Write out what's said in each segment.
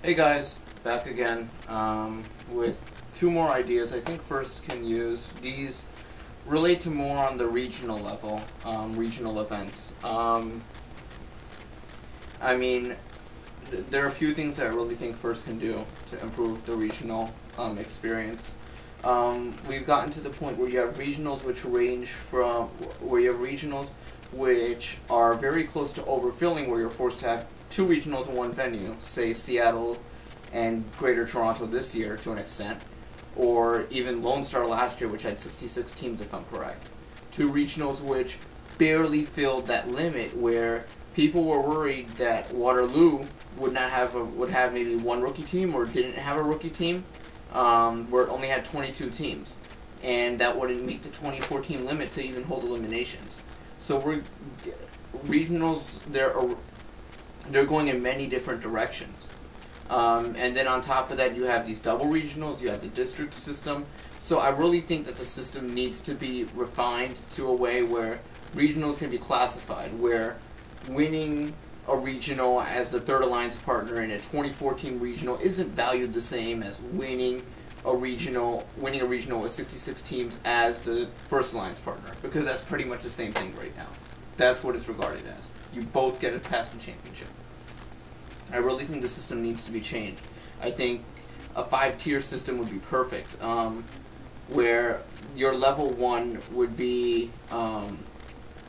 Hey guys, back again with two more ideas. I think first can use these relate to more on the regional level, regional events. I mean, there are a few things that I really think first can do to improve the regional experience. We've gotten to the point where you have regionals which are very close to overfilling, where you're forced to have two regionals in one venue, say Seattle and Greater Toronto this year to an extent, or even Lone Star last year, which had 66 teams if I'm correct. Two regionals which barely filled that limit, where people were worried that Waterloo would have maybe one rookie team or didn't have a rookie team, where it only had 22 teams, and that wouldn't meet the 24-team limit to even hold eliminations. So regionals, they're going in many different directions. And then on top of that, you have these double regionals, you have the district system. So I really think that the system needs to be refined to a way where regionals can be classified, where winning a regional as the third alliance partner in a 24-team regional isn't valued the same as winning a regional with 66 teams as the first alliance partner, because that's pretty much the same thing right now. That's what it's regarded as. You both get a passing championship. I really think the system needs to be changed. I think a 5-tier system would be perfect, where your level 1 would be a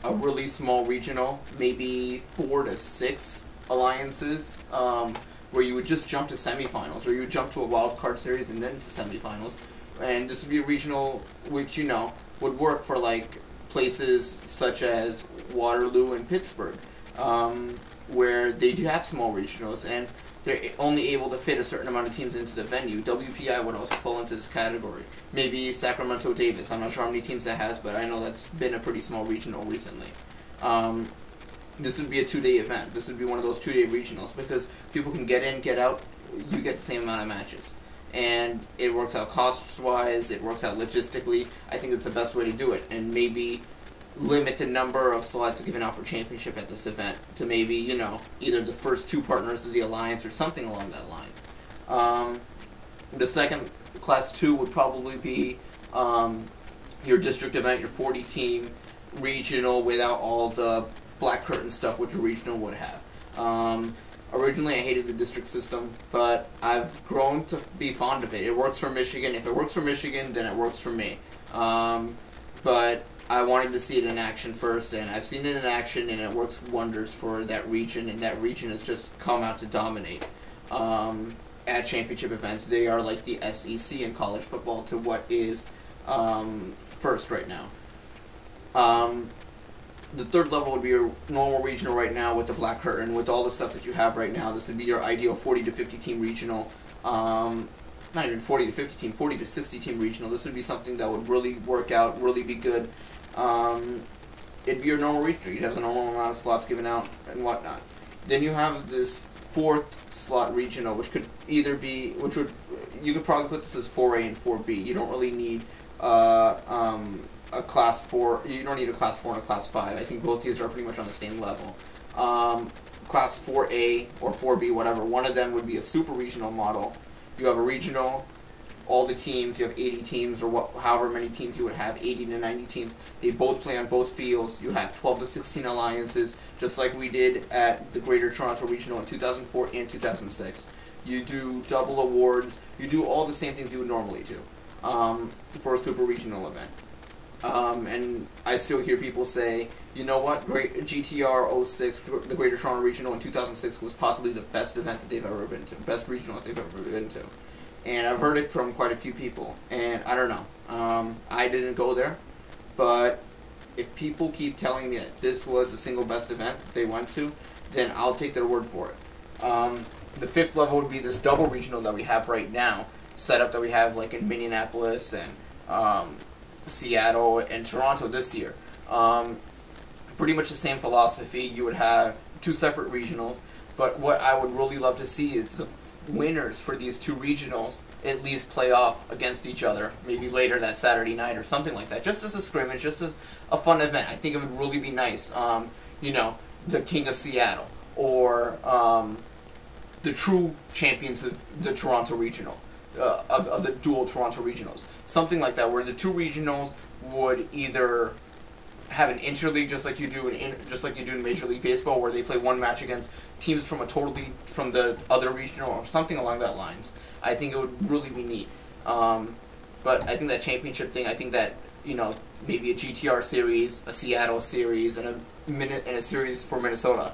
really small regional, maybe 4 to 6 alliances, where you would just jump to semifinals, or you would jump to a wild card series and then to semifinals. And this would be a regional which, would work for like places such as Waterloo and Pittsburgh, where they do have small regionals and they're only able to fit a certain amount of teams into the venue. WPI would also fall into this category. Maybe Sacramento Davis. I'm not sure how many teams that has, but I know that's been a pretty small regional recently. This would be a 2-day event. This would be one of those 2-day regionals, because people can get in, get out, you get the same amount of matches. And it works out cost-wise, it works out logistically. I think it's the best way to do it. And maybe limit the number of slots given out for championship at this event to maybe, either the first 2 partners of the alliance or something along that line. The second, Class 2, would probably be your district event, your 40-team regional without all the black curtain stuff which a regional would have. Originally, I hated the district system, but I've grown to be fond of it. It works for Michigan. If it works for Michigan, then it works for me. But I wanted to see it in action first, and I've seen it in action, and it works wonders for that region, and that region has just come out to dominate at championship events. They are like the SEC in college football to what is first right now. The third level would be your normal regional right now with the black curtain, with all the stuff that you have right now. This would be your ideal 40 to 50 team regional. Not even 40 to 50 team, 40 to 60 team regional. This would be something that would really work out, really be good. It'd be your normal regional. You'd have the normal amount of slots given out and whatnot. Then you have this 4th slot regional, which could either be, you could probably put this as 4A and 4B. You don't really need a class 4. You don't need a class 4 and a class 5. I think both these are pretty much on the same level. Class 4A or 4B, whatever. One of them would be a super regional model. You have a regional, all the teams, you have 80 teams, or however many teams you would have, 80 to 90 teams. They both play on both fields. You have 12 to 16 alliances, just like we did at the Greater Toronto Regional in 2004 and 2006. You do double awards. You do all the same things you would normally do for a super regional event. And I still hear people say, you know what, GTR 06, the Greater Toronto Regional in 2006 was possibly the best event that they've ever been to, best regional that they've ever been to. And I've heard it from quite a few people, and I don't know. I didn't go there, but if people keep telling me that this was the single best event that they went to, then I'll take their word for it. The 5th level would be this double regional that we have right now, setup that we have like in Minneapolis and Seattle and Toronto this year. Pretty much the same philosophy. You would have 2 separate regionals, but what I would really love to see is the winners for these 2 regionals at least play off against each other, maybe later that Saturday night or something like that, just as a scrimmage, just as a fun event. I think it would really be nice. The King of Seattle, or the true champions of the Toronto Regional, of the dual Toronto Regionals. Something like that, where the two regionals would either have an interleague, just like you do in Major League Baseball, where they play one match against teams from from the other regional, or something along that lines. I think it would really be neat. But I think that championship thing, I think that, you know, maybe a GTR series, a Seattle series, and a series for Minnesota.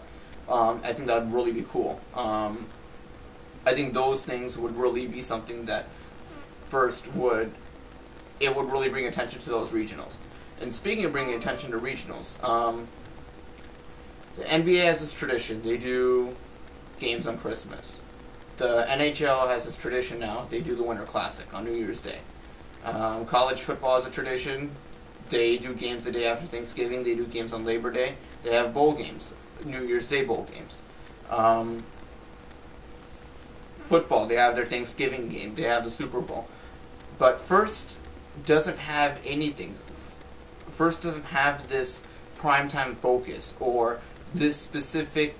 I think that would really be cool. I think those things would really be something that would really bring attention to those regionals. And speaking of bringing attention to regionals, the NBA has this tradition. They do games on Christmas. The NHL has this tradition now. They do the Winter Classic on New Year's Day. College football has a tradition. They do games the day after Thanksgiving. They do games on Labor Day. They have bowl games, New Year's Day bowl games. Football, they have their Thanksgiving game. They have the Super Bowl. But First doesn't have anything. First doesn't have this primetime focus or this specific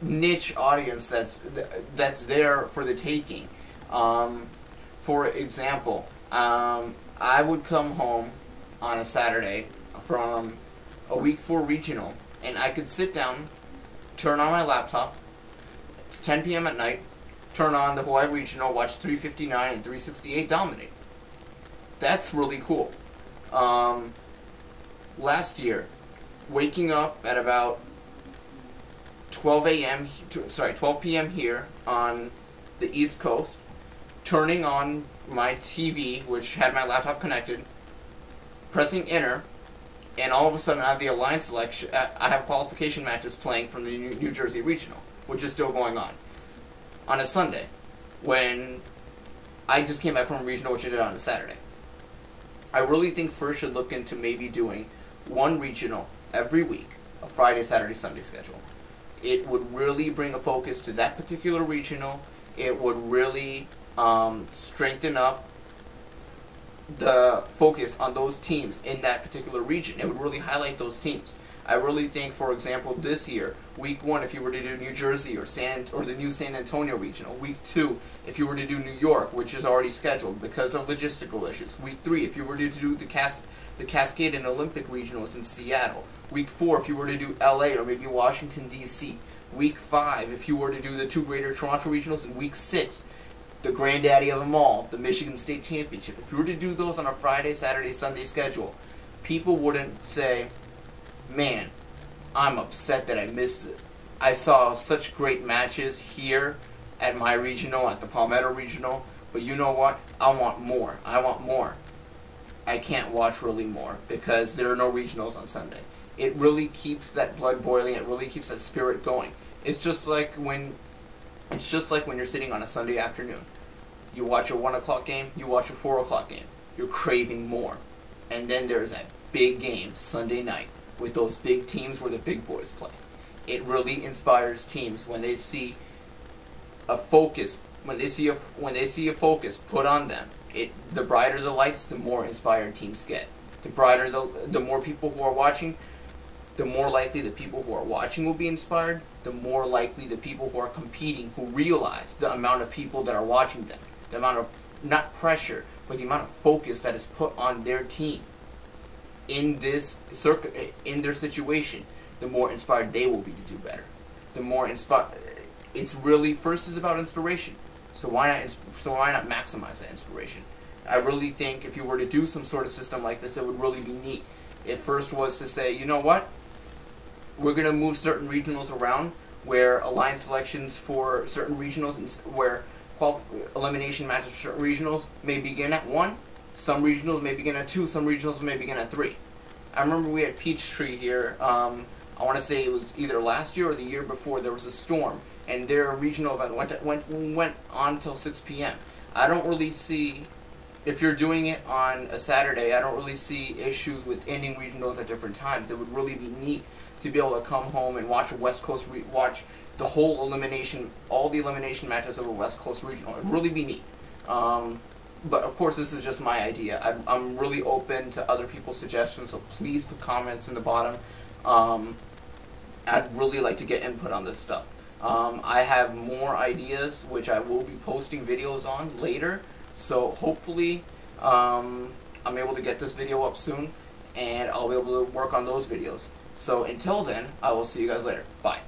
niche audience that's there for the taking. For example, I would come home on a Saturday from a Week 4 regional, and I could sit down, turn on my laptop, it's 10 p.m. at night, turn on the Hawaii Regional, watch 359 and 368 dominate. That's really cool. Last year, waking up at about 12 p.m. here on the East Coast, turning on my TV, which had my laptop connected, pressing enter, and all of a sudden I have the Alliance selection. I have qualification matches playing from the New Jersey Regional, which is still going on a Sunday, when I just came back from a regional, which ended on a Saturday. I really think First should look into maybe doing one regional every week, a Friday, Saturday, Sunday schedule. It would really bring a focus to that particular regional. It would really strengthen up the focus on those teams in that particular region. It would really highlight those teams. I really think, for example, this year, Week 1, if you were to do New Jersey or the new San Antonio regional. Week 2, if you were to do New York, which is already scheduled because of logistical issues. Week 3, if you were to do the Cascade and Olympic regionals in Seattle. Week 4, if you were to do LA or maybe Washington, D.C. Week 5, if you were to do the two Greater Toronto regionals. And Week 6, the granddaddy of them all, the Michigan State Championship. If you were to do those on a Friday, Saturday, Sunday schedule, people wouldn't say, man, I'm upset that I missed it. I saw such great matches here at my regional, at the Palmetto Regional, but you know what? I want more. I want more. I can't watch really more because there are no regionals on Sunday. It really keeps that blood boiling. It really keeps that spirit going. It's just like when you're sitting on a Sunday afternoon. You watch a 1 o'clock game, you watch a 4 o'clock game. You're craving more. And then there's that big game Sunday night with those big teams where the big boys play. It really inspires teams when they see a focus, when they see a focus put on them. The brighter the lights, the more inspired teams get. The more people who are watching, the more likely the people who are watching will be inspired, the more likely the people who are competing, who realize the amount of people that are watching them, the amount of, not pressure, but the amount of focus that is put on their team in their situation, the more inspired they will be to do better. The more inspired, it's really, First is about inspiration. So why not maximize that inspiration? I really think if you were to do some sort of system like this, it would really be neat. If First was to say, you know what, we're going to move certain regionals around, where alliance selections for certain regionals and where elimination matches for certain regionals may begin at 1, some regionals may begin at 2, some regionals may begin at 3. I remember we had Peachtree here, I want to say it was either last year or the year before, there was a storm, and their regional event went on till 6 p.m. I don't really see, if you're doing it on a Saturday, I don't really see issues with ending regionals at different times. It would really be neat to be able to come home and watch a West Coast, watch the whole elimination, all the elimination matches of a West Coast regional. It would really be neat. But of course, this is just my idea. I'm really open to other people's suggestions, so please put comments in the bottom. I'd really like to get input on this stuff. I have more ideas which I will be posting videos on later, so hopefully I'm able to get this video up soon and I'll be able to work on those videos. So until then, I will see you guys later. Bye.